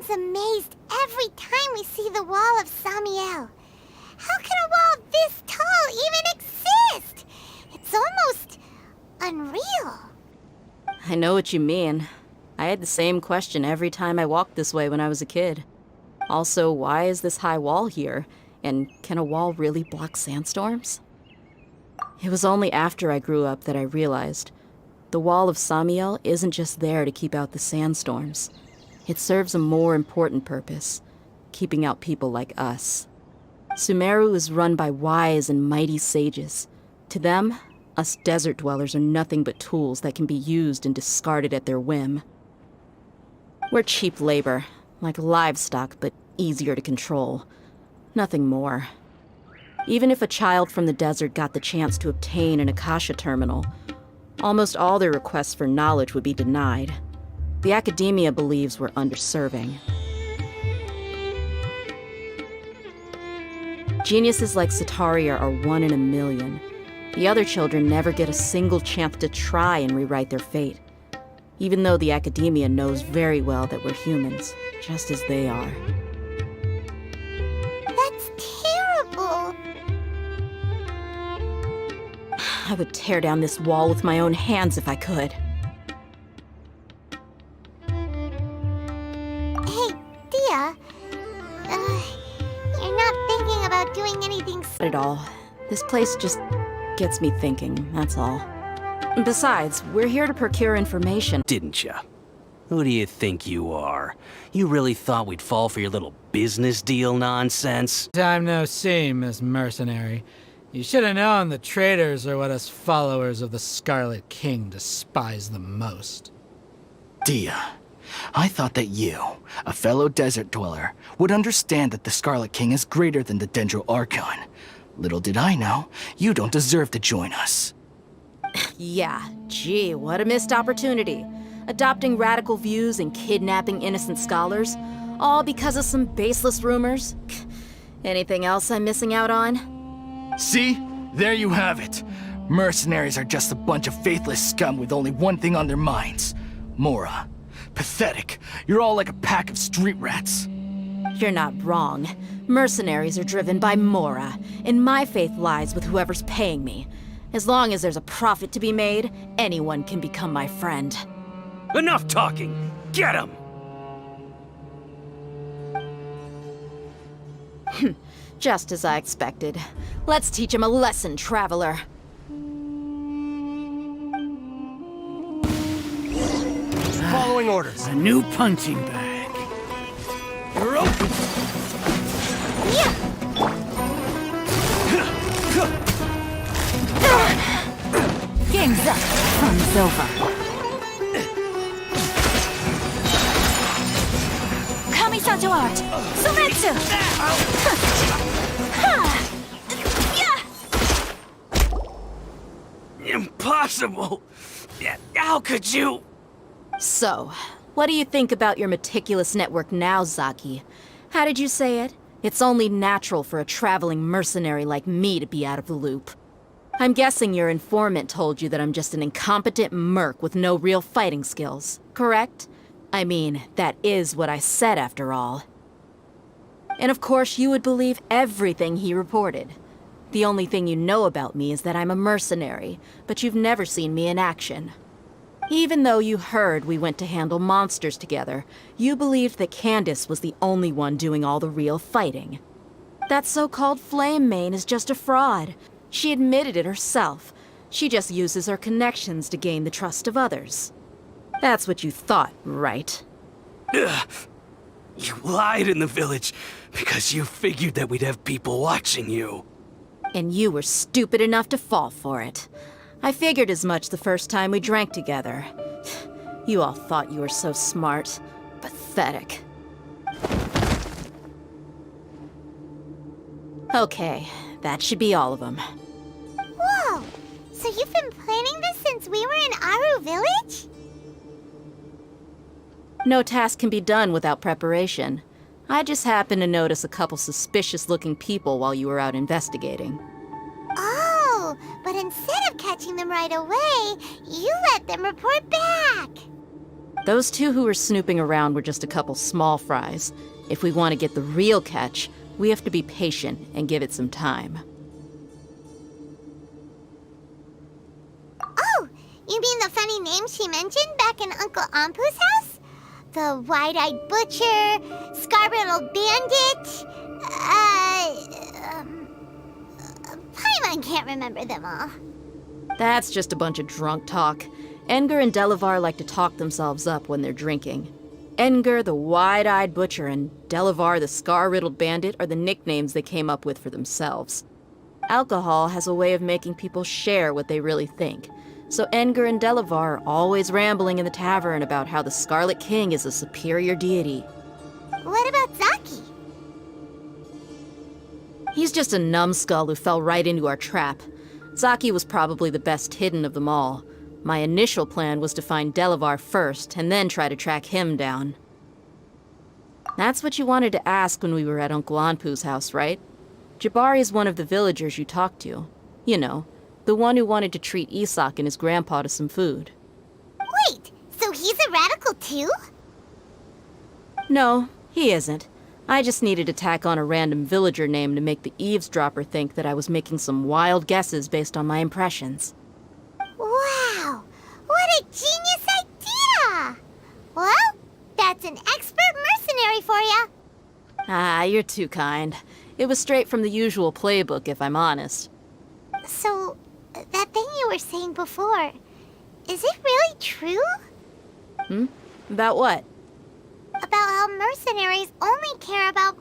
everyone's amazed every time we see the wall of Samiel. How can a wall this tall even exist? It's almost unreal. I know what you mean. I had the same question every time I walked this way when I was a kid. Also, why is this high wall here? And can a wall really block sandstorms? It was only after I grew up that I realized the wall of Samiel isn't just there to keep out the sandstorms. It serves a more important purpose, keeping out people like us. Sumeru is run by wise and mighty sages. To them, us desert dwellers are nothing but tools that can be used and discarded at their whim. We're cheap labor, like livestock, but easier to control. Nothing more. Even if a child from the desert got the chance to obtain an Akasha terminal, almost all their requests for knowledge would be denied. The academia believes we're underserving. Geniuses like Sataria are 1 in a million. The other children never get a single chance to try and rewrite their fate, even though the academia knows very well that we're humans, just as they are. That's terrible. I would tear down this wall with my own hands if I could. Hey, Dia. You're not thinking about doing anything Not at all. This place just gets me thinking, that's all. Besides, we're here to procure information. Didn't ya? Who do you think you are? You really thought we'd fall for your little business deal nonsense? Time no see, Miss Mercenary. You should have known the traitors are what us followers of the Scarlet King despise the most. Dia, I thought that you, a fellow desert dweller, would understand that the Scarlet King is greater than the Dendro Archon. Little did I know, you don't deserve to join us. Yeah, gee, what a missed opportunity. Adopting radical views and kidnapping innocent scholars, all because of some baseless rumors. Anything else I'm missing out on? See? There you have it. Mercenaries are just a bunch of faithless scum with only one thing on their minds. Mora. Pathetic. You're all like a pack of street rats. You're not wrong. Mercenaries are driven by Mora, and my faith lies with whoever's paying me. As long as there's a profit to be made, anyone can become my friend. Enough talking! Get him! Just as I expected. Let's teach him a lesson, traveler. Following orders. A new punching bag. You're open. Game's up. Fun's over. Kami-santo art! Sumetsu! Impossible! How could you? So, what do you think about your meticulous network now, Zaki? How did you say it? It's only natural for a traveling mercenary like me to be out of the loop. I'm guessing your informant told you that I'm just an incompetent merc with no real fighting skills, correct? I mean, that is what I said after all. And of course you would believe everything he reported. The only thing you know about me is that I'm a mercenary, but you've never seen me in action. Even though you heard we went to handle monsters together, you believed that Candace was the only one doing all the real fighting. That so-called Flame Mane is just a fraud. She admitted it herself. She just uses her connections to gain the trust of others. That's what you thought, right? Ugh. You lied in the village because you figured that we'd have people watching you. And you were stupid enough to fall for it. I figured as much the first time we drank together. You all thought you were so smart. Pathetic. Okay, that should be all of them. Whoa! So you've been planning this since we were in Aru Village? No task can be done without preparation. I just happened to notice a couple suspicious-looking people while you were out investigating. Oh, but instead of catching them right away, you let them report back. Those two who were snooping around were just a couple small fries. If we want to get the real catch, we have to be patient and give it some time. Oh, you mean the funny name she mentioned back in Uncle Ampu's house? The wide-eyed butcher, scar-riddled bandit, Paimon can't remember them all. That's just a bunch of drunk talk. Edgar and Delavar like to talk themselves up when they're drinking. Edgar, the wide-eyed butcher, and Delavar, the scar-riddled bandit, are the nicknames they came up with for themselves. Alcohol has a way of making people share what they really think. So Edgar and Delavar are always rambling in the tavern about how the Scarlet King is a superior deity. What about Zaki? He's just a numbskull who fell right into our trap. Zaki was probably the best hidden of them all. My initial plan was to find Delavar first, and then try to track him down. That's what you wanted to ask when we were at Uncle Anpu's house, right? Jabari is one of the villagers you talked to. You know, the one who wanted to treat Isak and his grandpa to some food. Wait, so he's a radical too? No, he isn't. I just needed to tack on a random villager name to make the eavesdropper think that I was making some wild guesses based on my impressions. Wow, what a genius idea! Well, that's an expert mercenary for ya. Ah, you're too kind. It was straight from the usual playbook, if I'm honest. So, that thing you were saying before, is it really true? About what? About how mercenaries only care about